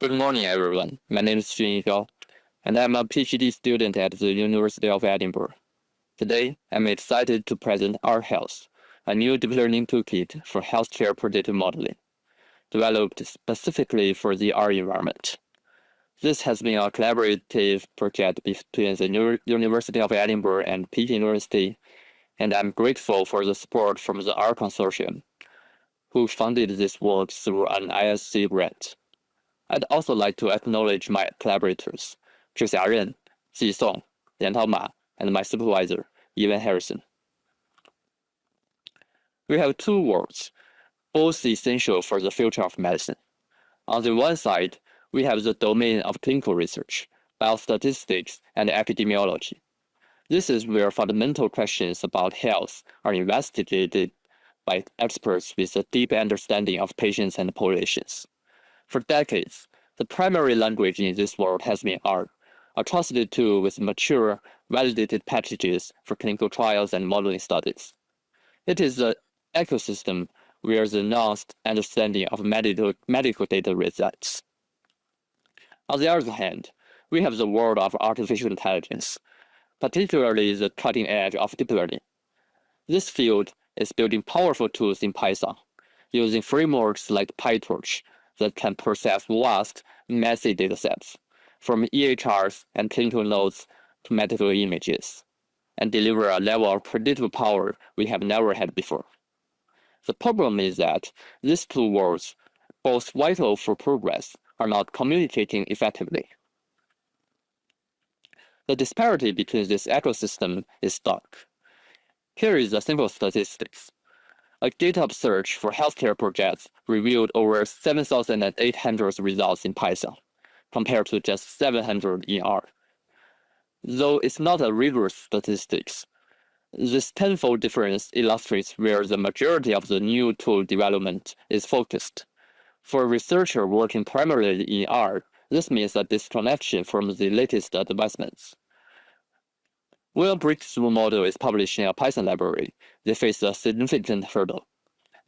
Good morning, everyone. My name is Xun Yizhao, and I'm a PhD student at the University of Edinburgh. Today, I'm excited to present RHealth, a new deep learning toolkit for healthcare predictive modeling, developed specifically for the R environment. This has been a collaborative project between the University of Edinburgh and Peking University, and I'm grateful for the support from the R Consortium, who funded this work through an ISC grant. I'd also like to acknowledge my collaborators, Zhi Xiaren, Ji Song, Liantao Ma, and my supervisor, Evan Harrison. We have two worlds, both essential for the future of medicine. On the one side, we have the domain of clinical research, biostatistics, and epidemiology. This is where fundamental questions about health are investigated by experts with a deep understanding of patients and populations. For decades, the primary language in this world has been R, a trusted tool with mature, validated packages for clinical trials and modeling studies. It is the ecosystem where the nuanced understanding of medical data resides. On the other hand, we have the world of artificial intelligence, particularly the cutting edge of deep learning. This field is building powerful tools in Python, using frameworks like PyTorch that can process vast, messy datasets, from EHRs and clinical notes to medical images, and deliver a level of predictive power we have never had before. The problem is that these two worlds, both vital for progress, are not communicating effectively. The disparity between this ecosystem is stark. Here is a simple statistics. A GitHub search for healthcare projects revealed over 7,800 results in Python, compared to just 700 in R. Though it's not a rigorous statistics, this tenfold difference illustrates where the majority of the new tool development is focused. For a researcher working primarily in R, this means a disconnection from the latest advancements. When a breakthrough model is published in a Python library, they face a significant hurdle.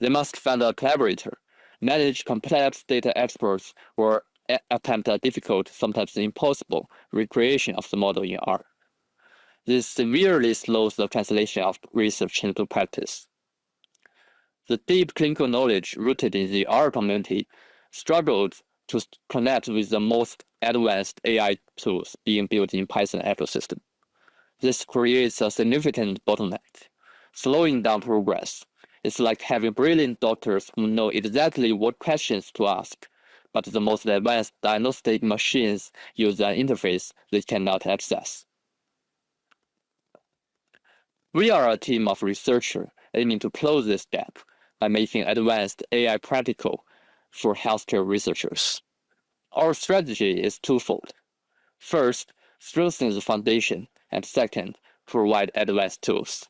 They must find a collaborator, manage complex data exports, or attempt a difficult, sometimes impossible, recreation of the model in R. This severely slows the translation of research into practice. The deep clinical knowledge rooted in the R community struggled to connect with the most advanced AI tools being built in Python ecosystem. This creates a significant bottleneck, slowing down progress. It's like having brilliant doctors who know exactly what questions to ask, but the most advanced diagnostic machines use an interface they cannot access. We are a team of researchers aiming to close this gap by making advanced AI practical for healthcare researchers. Our strategy is twofold. First, strengthen the foundation, and second, provide advanced tools.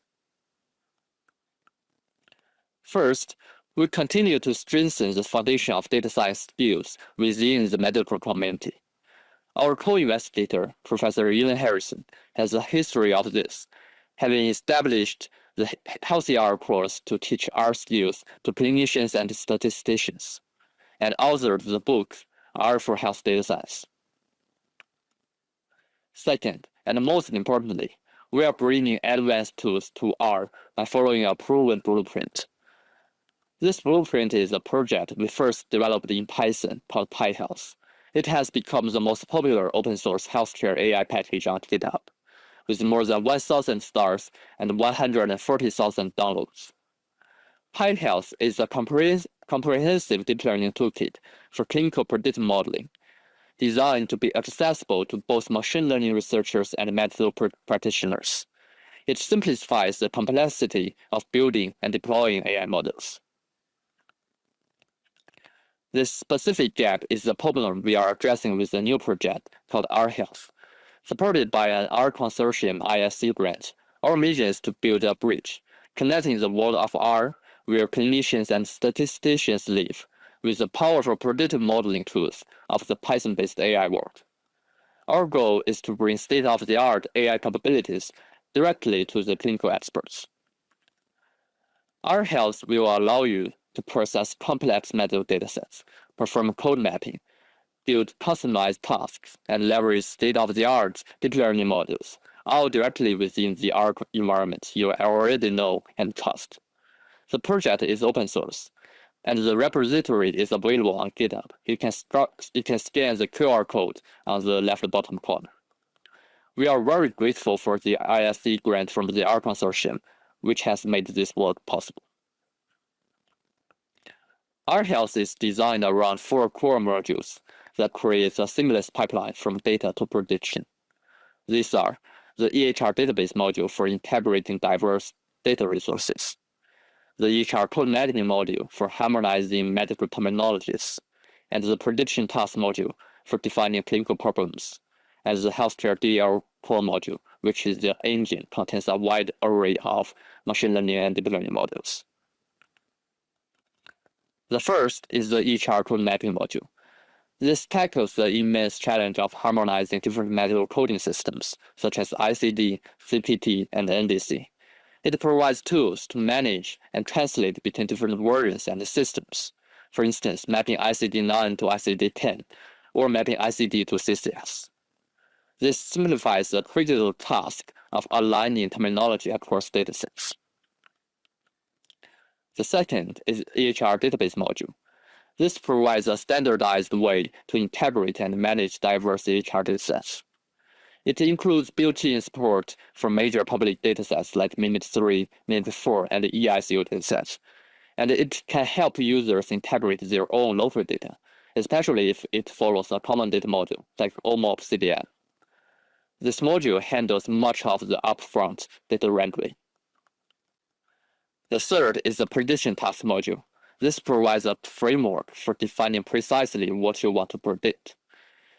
First, we continue to strengthen the foundation of data science skills within the medical community. Our co-investigator, Professor Evan Harrison, has a history of this, having established the Healthy R course to teach R skills to clinicians and statisticians, and authored the book R for Health Data Science. Second, and most importantly, we are bringing advanced tools to R by following a proven blueprint. This blueprint is a project we first developed in Python called PyHealth. It has become the most popular open-source healthcare AI package on GitHub, with more than 1,000 stars and 140,000 downloads. PyHealth is a comprehensive deep learning toolkit for clinical predictive modeling, designed to be accessible to both machine learning researchers and medical practitioners. It simplifies the complexity of building and deploying AI models. This specific gap is the problem we are addressing with a new project called RHealth. Supported by an R Consortium ISC grant, our mission is to build a bridge, connecting the world of R, where clinicians and statisticians live, with the powerful predictive modeling tools of the Python-based AI world. Our goal is to bring state-of-the-art AI capabilities directly to the clinical experts. RHealth will allow you to process complex medical datasets, perform code mapping, build customized tasks, and leverage state-of-the-art deep learning modules, all directly within the R environment you already know and trust. The project is open source, and the repository is available on GitHub. You can scan the QR code on the left bottom corner. We are very grateful for the ISC grant from the R Consortium, which has made this work possible. RHealth is designed around 4 core modules that create a seamless pipeline from data to prediction. These are the EHR Database Module for integrating diverse data resources, the EHR Code Management Module for harmonizing medical terminologies, and the Prediction Task Module for defining clinical problems, and the Healthcare DL Core Module, which is the engine, contains a wide array of machine learning and deep learning models. The first is the EHR Code Mapping Module. This tackles the immense challenge of harmonizing different medical coding systems, such as ICD, CPT, and NDC. It provides tools to manage and translate between different versions and systems. For instance, mapping ICD-9 to ICD-10, or mapping ICD to CCS. This simplifies the critical task of aligning terminology across datasets. The second is EHR Database Module. This provides a standardized way to integrate and manage diverse EHR datasets. It includes built-in support for major public datasets like MINIT3, MINIT4, and eICU datasets, and it can help users integrate their own local data, especially if it follows a common data module like OMOP-CDM. This module handles much of the upfront data wrangling. The third is the Prediction Task Module. This provides a framework for defining precisely what you want to predict.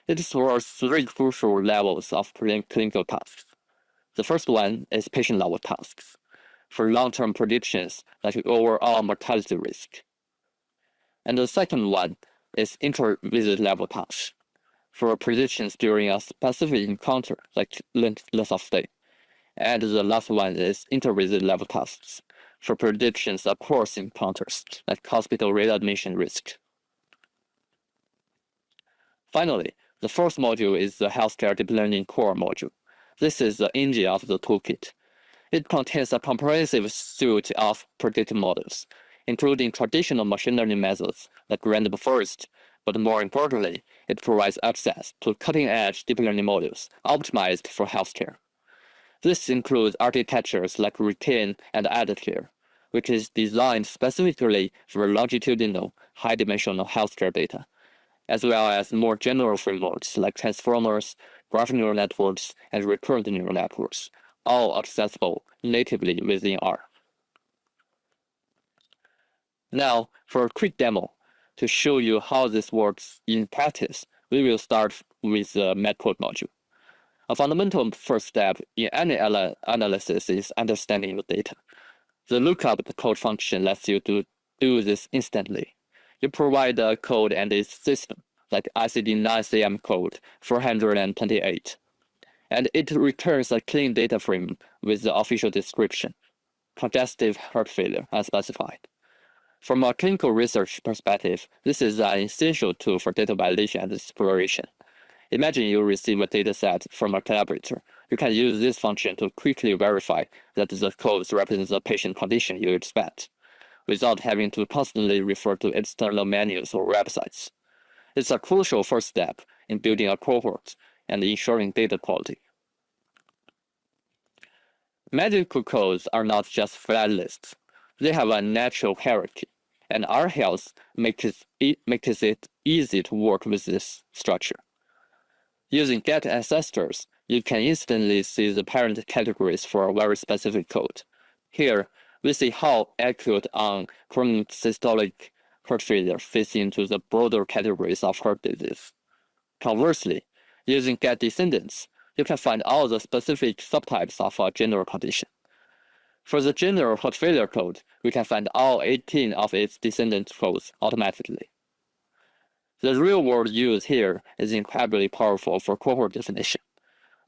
It supports 3 crucial levels of clinical tasks. The first one is patient-level tasks, for long-term predictions like overall mortality risk. And the second one is intra-visit level tasks, for predictions during a specific encounter like length of stay. And the last one is inter-visit level tasks, for predictions across encounters like hospital readmission risk. Finally, the fourth module is the Healthcare Deep Learning Core Module. This is the engine of the toolkit. It contains a comprehensive suite of predictive models, including traditional machine learning methods like random forest, but more importantly, it provides access to cutting-edge deep learning models optimized for healthcare. This includes architectures like retain and add care, which is designed specifically for longitudinal, high-dimensional healthcare data, as well as more general frameworks like transformers, graph neural networks, and recurrent neural networks, all accessible natively within R. Now, for a quick demo, to show you how this works in practice, we will start with the MedCode module. A fundamental first step in any analysis is understanding the data. The lookup code function lets you do this instantly. You provide a code and its system, like ICD-9-CM code 428, and it returns a clean data frame with the official description, congestive heart failure unspecified. From a clinical research perspective, this is an essential tool for data validation and exploration. Imagine you receive a dataset from a collaborator. You can use this function to quickly verify that the codes represent the patient condition you expect, without having to constantly refer to external menus or websites. It's a crucial first step in building a cohort and ensuring data quality. Medical codes are not just flat lists. They have a natural hierarchy, and RHealth makes it easy to work with this structure. Using get ancestors, you can instantly see the parent categories for a very specific code. Here, we see how acute on chronic systolic heart failure fits into the broader categories of heart disease. Conversely, using get descendants, you can find all the specific subtypes of a general condition. For the general heart failure code, we can find all 18 of its descendant codes automatically. The real-world use here is incredibly powerful for cohort definition.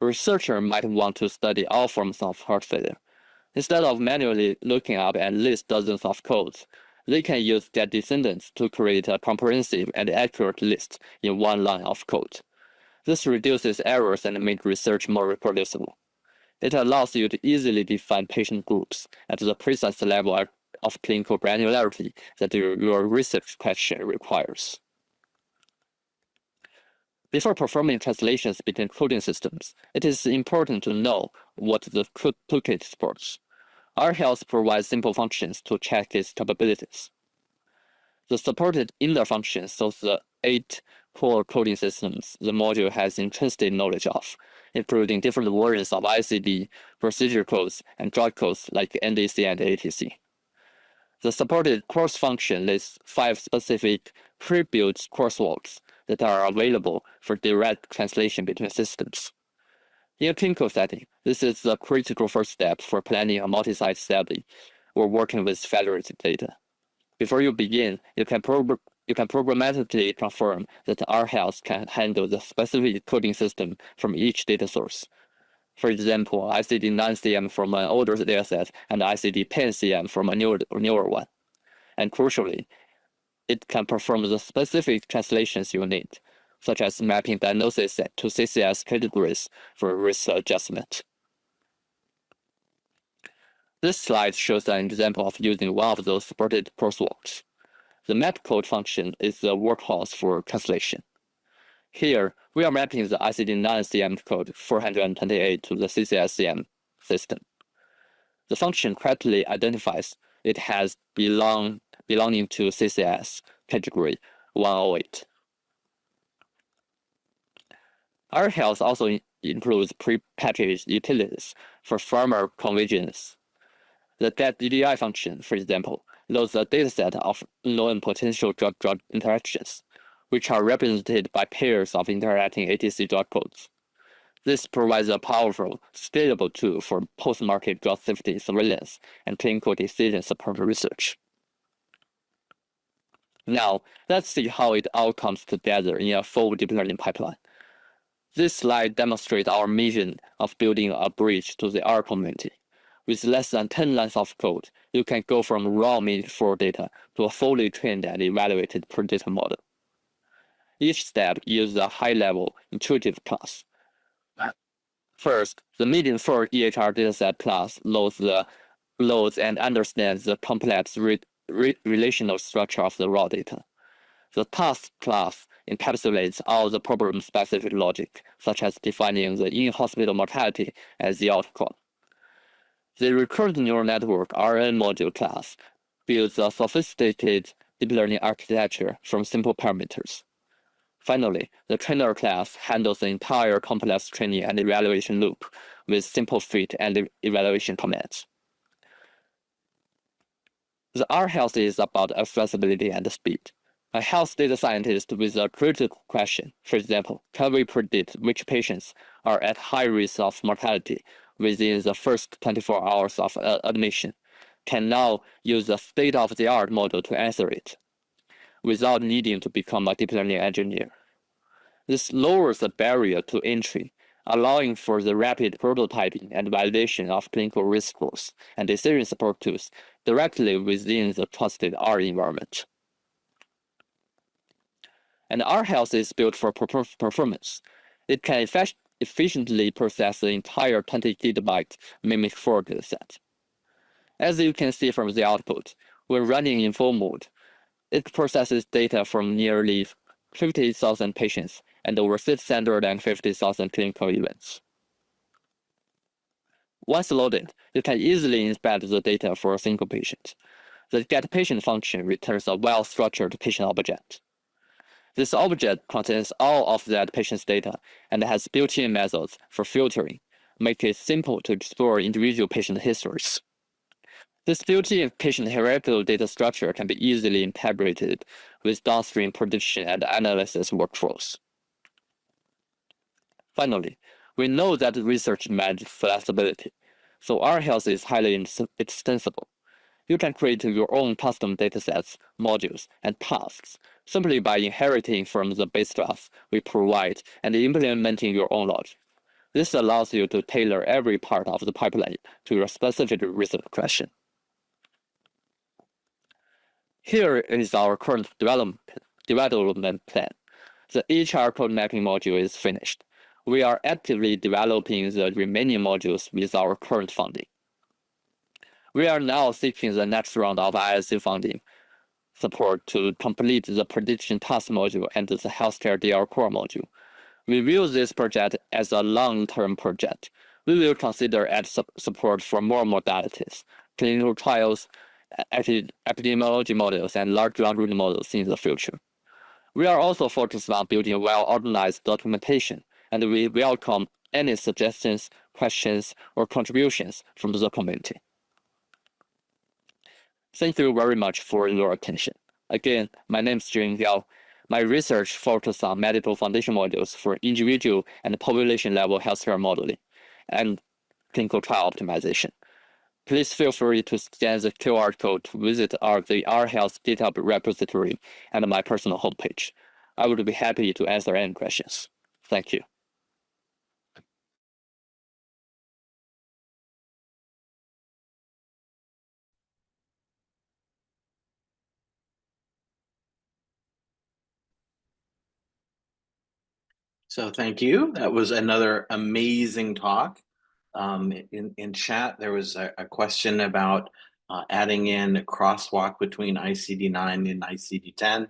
A researcher might want to study all forms of heart failure. Instead of manually looking up and list dozens of codes, They can use their descendants to create a comprehensive and accurate list in one line of code. This reduces errors and makes research more reproducible. It allows you to easily define patient groups at the precise level of clinical granularity that your research question requires. Before performing translations between coding systems, it is important to know what the toolkit supports. RHealth provides simple functions to check its capabilities. The supported inner function shows the 8 core coding systems the module has intrinsic knowledge of, including different versions of ICD, procedure codes, and drug codes like NDC and ATC. The supported course function lists 5 specific pre-built courseworks that are available for direct translation between systems. In a clinical setting, this is the critical first step for planning a multi-site study or working with federated data. Before you begin, you can programmatically confirm that RHealth can handle the specific coding system from each data source. For example, ICD-9-CM from an older dataset and ICD-10-CM from a newer one. And crucially, it can perform the specific translations you need, such as mapping diagnosis to CCS categories for risk adjustment. This slide shows an example of using one of those supported courseworks. The map code function is the workhorse for translation. Here, we are mapping the ICD-9-CM code 428 to the CCS-CM system. The function correctly identifies it has belonging to CCS category 108. RHealth also includes pre-packaged utilities for pharmacoconvergence. The DDI function, for example, loads a dataset of known potential drug-drug interactions, which are represented by pairs of interacting ATC drug codes. This provides a powerful, scalable tool for post-market drug safety surveillance and clinical decision support research. Now, let's see how it all comes together in a full deep learning pipeline. This slide demonstrates our mission of building a bridge to the R community. With less than 10 lines of code, you can go from raw meaningful data to a fully trained and evaluated predictive model. Each step uses a high-level, intuitive class. First, the median for EHR dataset class loads and understands the complex relational structure of the raw data. The task class encapsulates all the problem-specific logic, such as defining the in-hospital mortality as the outcome. The recurrent neural network RN module class builds a sophisticated deep learning architecture from simple parameters. Finally, the trainer class handles the entire complex training and evaluation loop with simple fit and evaluation commands. The RHealth is about accessibility and speed. A health data scientist with a critical question, for example, can we predict which patients are at high risk of mortality within the first 24 hours of admission, can now use a state-of-the-art model to answer it, without needing to become a deep learning engineer. This lowers the barrier to entry, allowing for the rapid prototyping and validation of clinical risk scores and decision support tools directly within the trusted R environment. And RHealth is built for performance. It can efficiently process the entire 20 GB Mimic4 dataset. As you can see from the output, when running in full mode, it processes data from nearly 50,000 patients and over 650,000 clinical events. Once loaded, you can easily embed the data for a single patient. The getPatient function returns a well-structured patient object. This object contains all of that patient's data and has built-in methods for filtering, making it simple to explore individual patient histories. This built-in patient hierarchical data structure can be easily integrated with downstream prediction and analysis workflows. Finally, we know that research demands flexibility, so RHealth is highly extensible. You can create your own custom datasets, modules, and tasks simply by inheriting from the base class we provide and implementing your own logic. This allows you to tailor every part of the pipeline to your specific research question. Here is our current development plan. The EHR code mapping module is finished. We are actively developing the remaining modules with our current funding. We are now seeking the next round of IICU funding support to complete the prediction task module and the healthcare DR core module. We view this project as a long-term project. We will consider add support for more modalities, clinical trials, epidemiology models, and large language models in the future. We are also focused on building well-organized documentation, and we welcome any suggestions, questions, or contributions from the community. Thank you very much for your attention. Again, my name is Jun Yao. My research focuses on medical foundation modules for individual and population-level healthcare modeling and clinical trial optimization. Please feel free to scan the QR code to visit the RHealth data repository and my personal homepage. I would be happy to answer any questions. Thank you. So thank you. That was another amazing talk. In chat, there was a question about adding in a crosswalk between ICD-9 and ICD-10,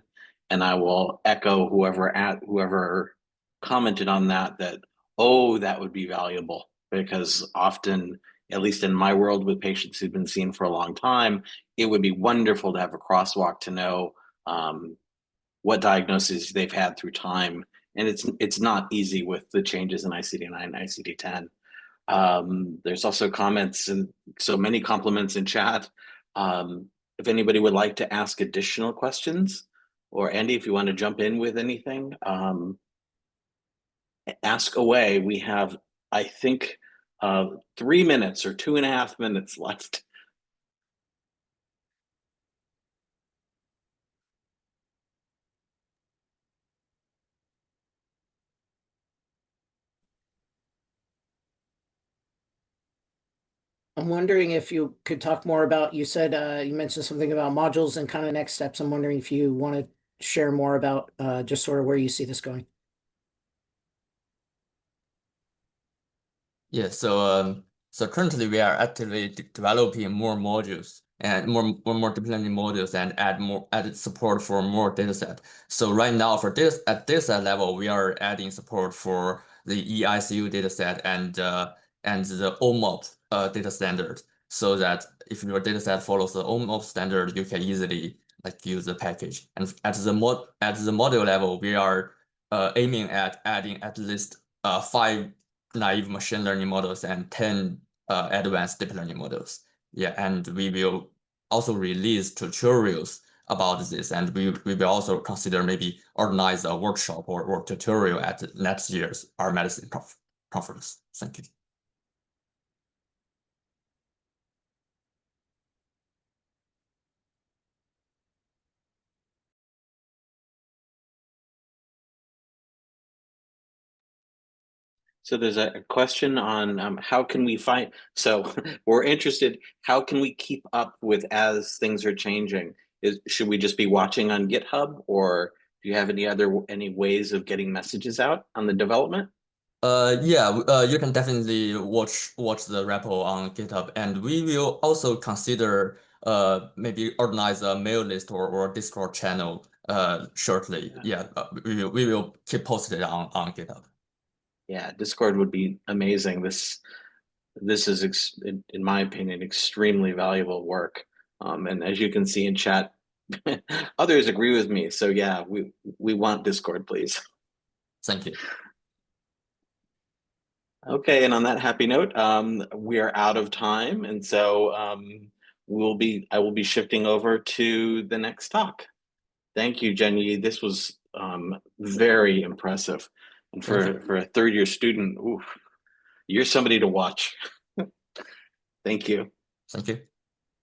and I will echo whoever commented on that oh, that would be valuable, because often, at least in my world with patients who've been seen for a long time, it would be wonderful to have a crosswalk to know what diagnoses they've had through time. And it's not easy with the changes in ICD-9 and ICD-10. There's also comments, and so many compliments in chat. If anybody would like to ask additional questions, or Andy, if you want to jump in with anything, ask away. We have, I think, 3 minutes or 2.5 minutes left. I'm wondering if you could talk more about, you said you mentioned something about modules and kind of next steps. I'm wondering if you want to share more about just sort of where you see this going. Yeah, so currently we are actively developing more modules and more deep learning modules, and added support for more dataset. So right now for this at dataset level, we are adding support for the eICU dataset and the OMOP data standard, so that if your dataset follows the OMOP standard, you can easily use the package. And at the module level, we are aiming at adding at least 5 naive machine learning models and 10 advanced deep learning models. Yeah, and we will also release tutorials about this, and we will also consider maybe organize a workshop or tutorial at next year's R Medicine conference. Thank you. So there's a question on how can we find, so we're interested, how can we keep up with as things are changing? Should we just be watching on GitHub, or do you have any ways of getting messages out on the development? Yeah, you can definitely watch the repo on GitHub, and we will also consider maybe organize a mail list or Discord channel shortly. Yeah, we will keep posted on GitHub. Yeah, Discord would be amazing. This is, in my opinion, extremely valuable work. And as you can see in chat, others agree with me. So yeah, we want Discord, please. Thank you. Okay, and on that happy note, we are out of time, and so I will be shifting over to the next talk. Thank you, Jenny. This was very impressive, and for a third-year student, oof, you're somebody to watch. Thank you. Thank you.